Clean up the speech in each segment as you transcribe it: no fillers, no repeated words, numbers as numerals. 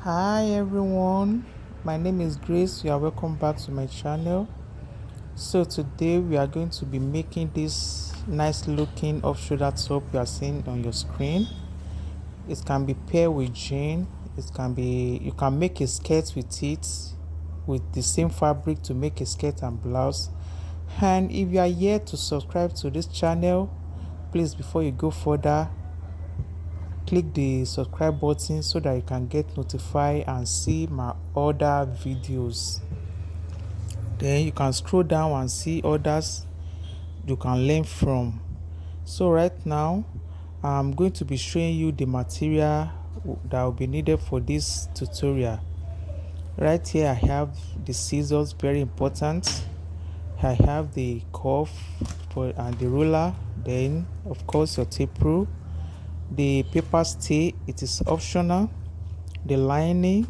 Hi everyone, my name is Grace. You are welcome back to my channel. So today we are going to be making this nice looking off-shoulder top you are seeing on your screen. It can be paired with jean. You can make a skirt with it, with the same fabric to make a skirt and blouse. And if you are yet to subscribe to this channel, please, before you go further, click the subscribe button so that you can get notified and see my other videos. Then you can scroll down and see others you can learn from. So right now I'm going to be showing you the material that will be needed for this tutorial. Right here I have the scissors, very important. I have the cuff and the ruler, then of course your tape rule, the paper stay, it is optional, the lining,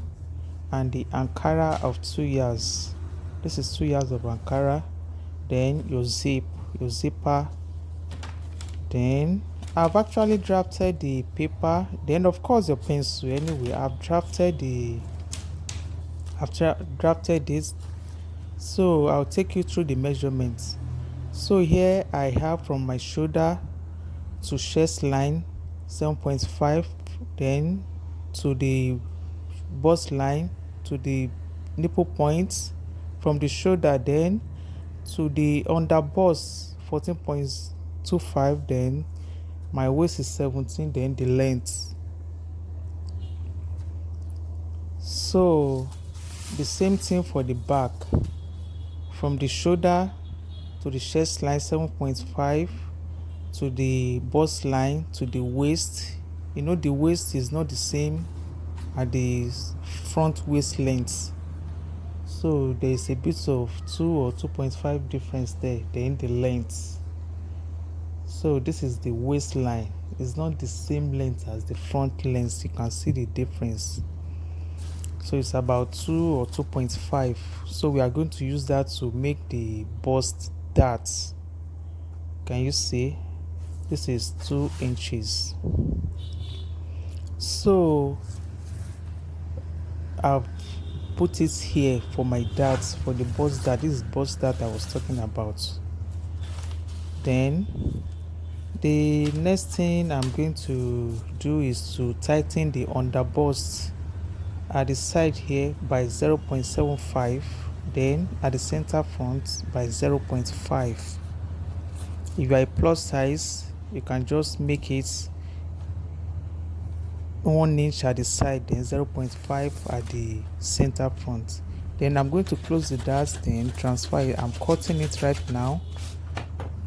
and the Ankara of 2 years. This is 2 years of Ankara. Then your zipper. Then I've actually drafted the paper. Then of course your pencil. Anyway, I've drafted this. So I'll take you through the measurements. So here I have from my shoulder to chest line 7.5, then to the bust line, to the nipple points, from the shoulder then to the under bust 14.25, then my waist is 17, then the length. So the same thing for the back, from the shoulder to the chest line 7.5, to the bust line, to the waist. You know the waist is not the same at the front waist length, so there is a bit of 2 or 2.5 difference there. Then the length, so this is the waistline, it's not the same length as the front length. You can see the difference, so it's about 2 or 2.5. so we are going to use that to make the bust dart. Can you see? This is 2 inches. So I've put it here for my darts, for the bust dart. This is bust dart I was talking about. Then the next thing I'm going to do is to tighten the under bust at the side here by 0.75, then at the center front by 0.5. If you are a plus size, you can just make it 1 inch at the side, then 0.5 at the center front. Then I'm going to close the darts, then transfer it. I'm cutting it right now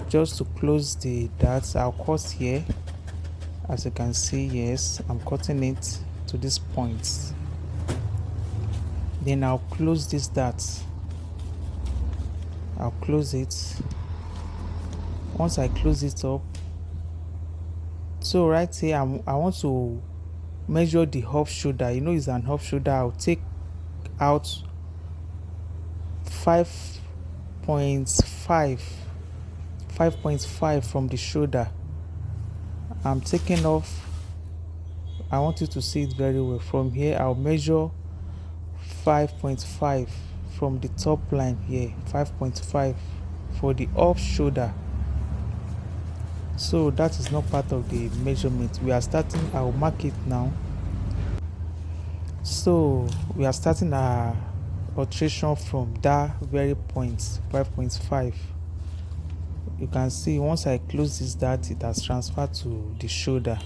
just to close the darts. I'll cut here, as you can see. Yes, I'm cutting it to this point. Then I'll close this dart. I'll close it. Once I close it up, so right here I want to measure the off shoulder. You know it's an off shoulder. I'll take out 5.5 from the shoulder. I'm taking off. I want you to see it very well. From here I'll measure 5.5 from the top line here, 5.5 for the off shoulder. So that is not part of the measurement. We are starting, I'll mark it now. So we are starting our alteration from that very point, 5.5. You can see once I close this dart, it has transferred to the shoulder.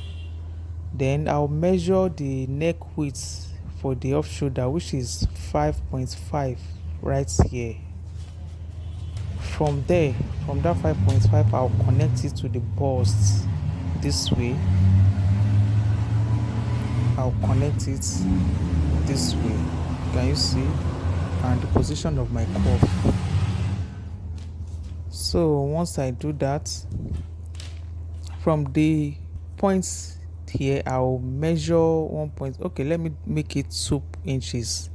Then I'll measure the neck width for the off shoulder, which is 5.5 right here. From there, from that 5.5, I'll connect it to the bust this way. I'll connect it this way. Can you see? And the position of my cuff. So once I do that, from the points here, I'll measure 1 point. Okay, let me make it 2 inches.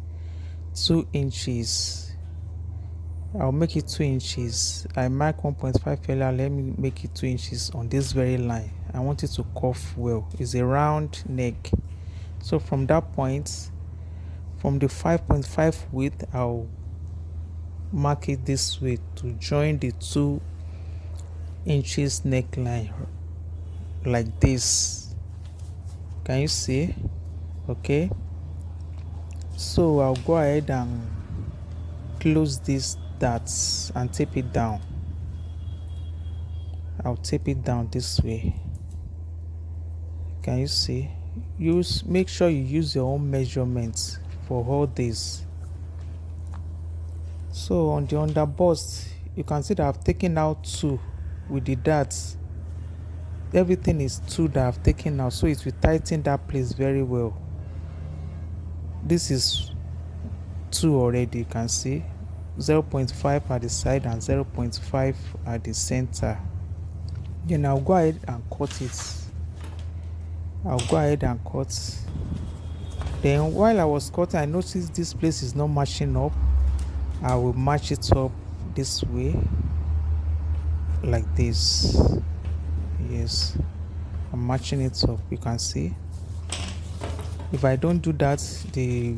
2 inches. I'll make it 2 inches. I mark 1.5 earlier. Let me make it 2 inches on this very line. I want it to curve well. It's a round neck. So from that point, From the 5.5 width, I'll mark it this way to join the 2 inches neckline like this. Can you see? Okay, so I'll go ahead and close this dots and tape it down. I'll tape it down this way. Can you see? Make sure you use your own measurements for all this. So on the underbust, you can see that I've taken out 2 with the darts. Everything is 2 that I've taken out, so it will tighten that place very well. This is 2 already, you can see 0.5 at the side and 0.5 at the center. Then I'll go ahead and cut it. Then while I was cutting, I noticed this place is not matching up. I will match it up this way, like this. Yes, I'm matching it up. You can see if I don't do that, the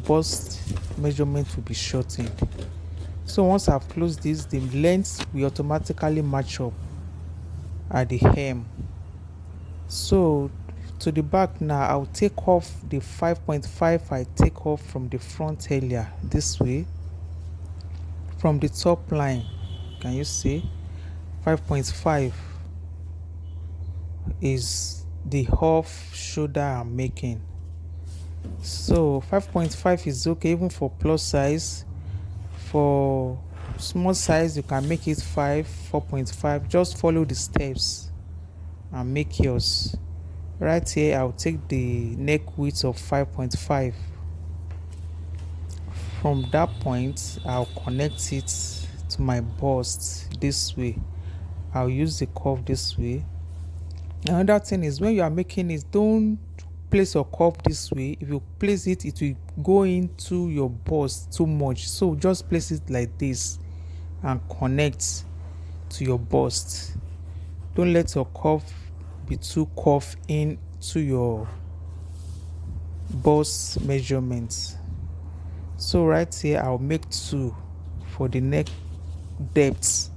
bust measurement will be shortened. So once I've closed this, the length will automatically match up at the hem. So to the back now, I'll take off the 5.5 I take off from the front earlier this way, from the top line. Can you see? 5.5 is the off shoulder I'm making. So 5.5 is okay even for plus size. For small size, you can make it 4.5. Just follow the steps and make yours. Right here, I'll take the neck width of 5.5. From that point, I'll connect it to my bust this way. I'll use the curve this way. Another thing is, when you are making it, don't place your curve this way. If you place it, it will go into your bust too much. So just place it like this and connect to your bust. Don't let your curve be too curved into your bust measurements. So right here, I'll make 2 for the neck depth,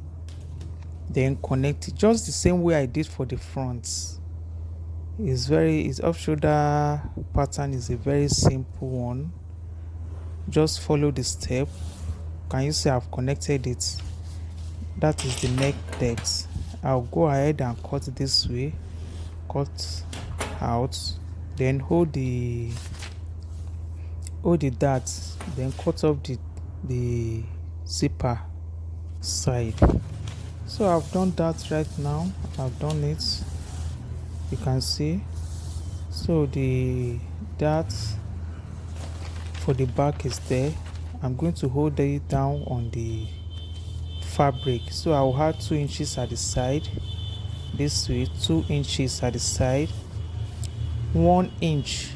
then connect it just the same way I did for the front. Its off shoulder pattern is a very simple one. Just follow the step. Can you see I've connected it? That is the neck depth. I'll go ahead and cut this way, cut out, then hold the dart, then cut off the zipper side. So I've done that right now. I've done it, you can see. So the dart for the back is there. I'm going to hold it down on the fabric. So I'll have 2 inches at the side this way, 2 inches at the side, 1 inch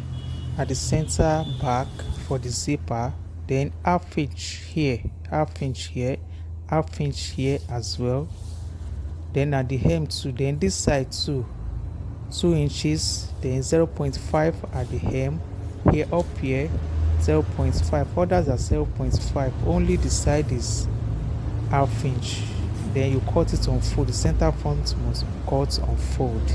at the center back for the zipper, then half inch here, half inch here, half inch here as well. Then at the hem too, then this side too, 2 inches, then 0.5 at the hem, here up here 0.5, others are 0.5, only the side is half inch. Then you cut it on fold. The center front must be cut on fold.